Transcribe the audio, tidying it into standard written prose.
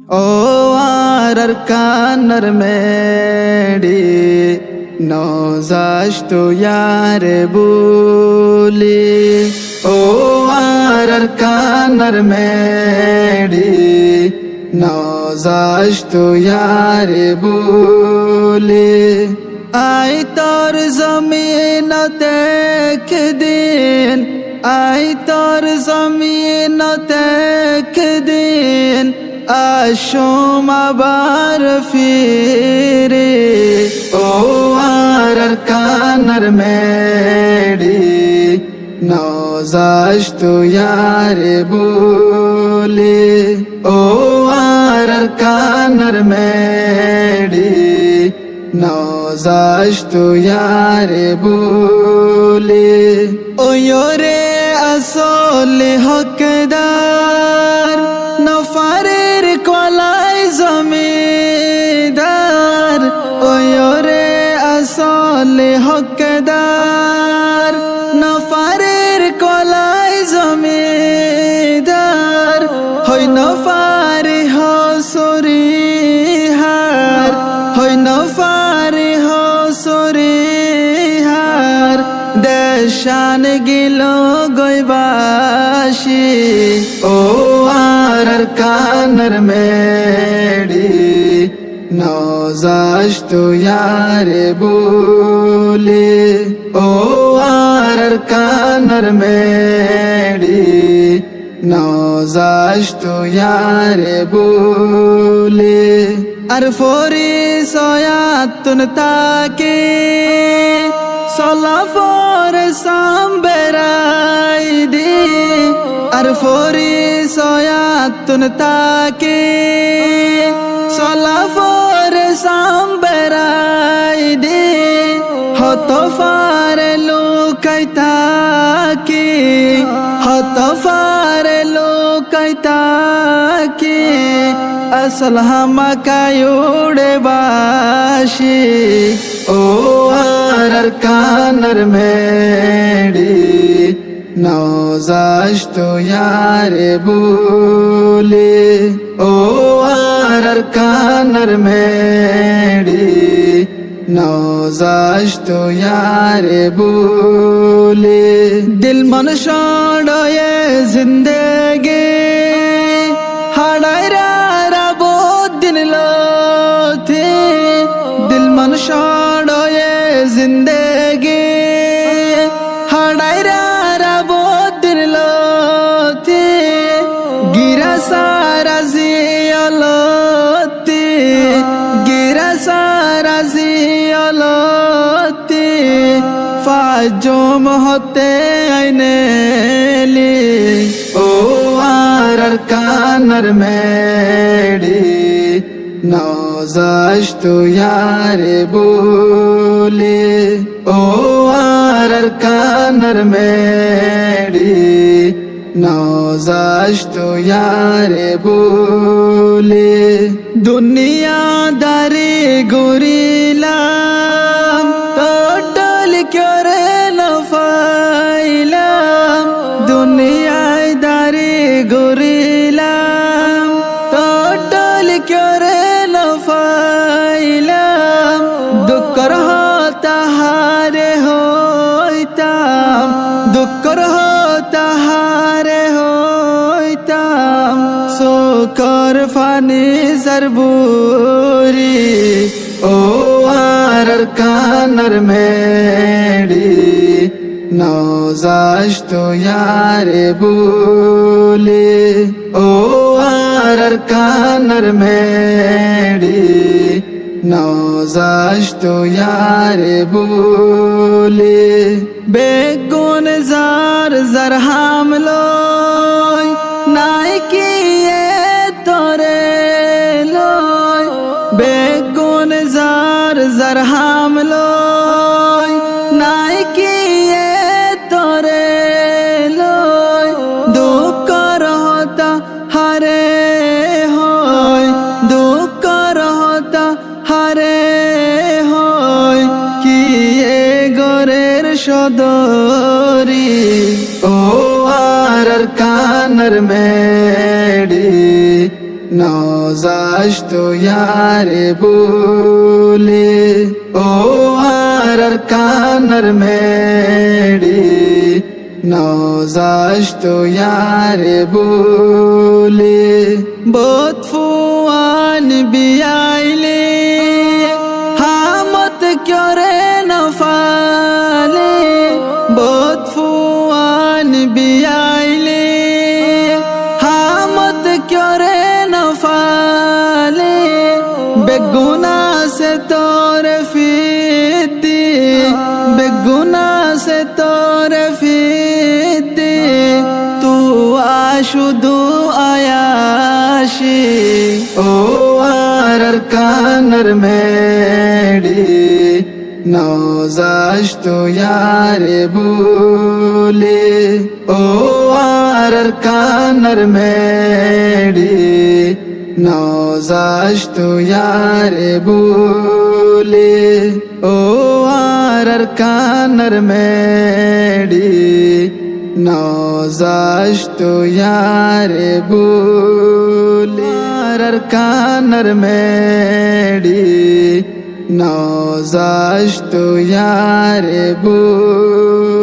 O arkanar medi nozash tu yare buli. O arkanar medi nozash tu yare buli. Ay tor zamin tek din, ay tor zamin tek din. Ashum abar fire, O arkanar medi nozash tu yare buli. O arkanar medi nozash tu yare buli. O yore asol hakdar nafarer kolai zamidar. O yore asol hakdar nafarer kolai zamidar. Hoy nafare hasuri har, hoy nafare hasuri har. Deshan gilo goibashi, O arkanar medi nozash tu yare buli. O arkanar medi nozash tu yare buli. Arfori soyatun taki Salafor samberai di. Arfori soyatun taki Salafor samberai di. Hoto fare lukai taki, hoto fare lukai taki. Asal hamakayude bashi, O arkanar medi nozash tu yare buli. O arkanar medi nozash tu yare buli. Dil man shodoye zindagi hadaira rabo din lothi. Dil man shodoye zindagi hadaira rabo din lothi. Gira sara ziyaloti, gira sara ziyaloti. Fajum hote aineli, O arkanar medi nozash tu yare buli. O arkanar medi nozash tu yare buli. Duniya dari gurilam total kyore nafailam. Duniya dari gurilam total kyore nafailam. Dukkar hota hare hoitam, dukkar hota hare hoitam. Sokar fani zarburi, O arkanar medi nozash tu yare buli. O arkanar medi nozash tu yare buli. Begun zar zar hamloy naikiye tore loy. Begun zar zar hamloy naikiye tore loy. Dukkar hota hare hoy, dukkar hota hare hoy. Kiye gorer shodori, O arkanar medi নওজাশ তো ইয়ারে বলে ও আর কানার মেড়ি নওজাশ তো ইয়ারে বলে বহুত Fuan বিয়াইলে হামত ক্যরে নফালে বহুত ফুয়ান বিয়াইলে হামত ক্যরে নফালে বেগুনা সে তোর ফিতি বেগুনা সে তোর ফিতি তু শুধু আয়াশি ও আর কানার মেড়ি নওজাশ তো ইয়ারে বলে ও আর কানার মেড়ি নওজাশ তো ইয়ারে বলে ও আর কানার মেড়ি নওজাশ তো ইয়ারে বলে আর কানার মেড়ি নওজাশ তো ইয়ারে বলে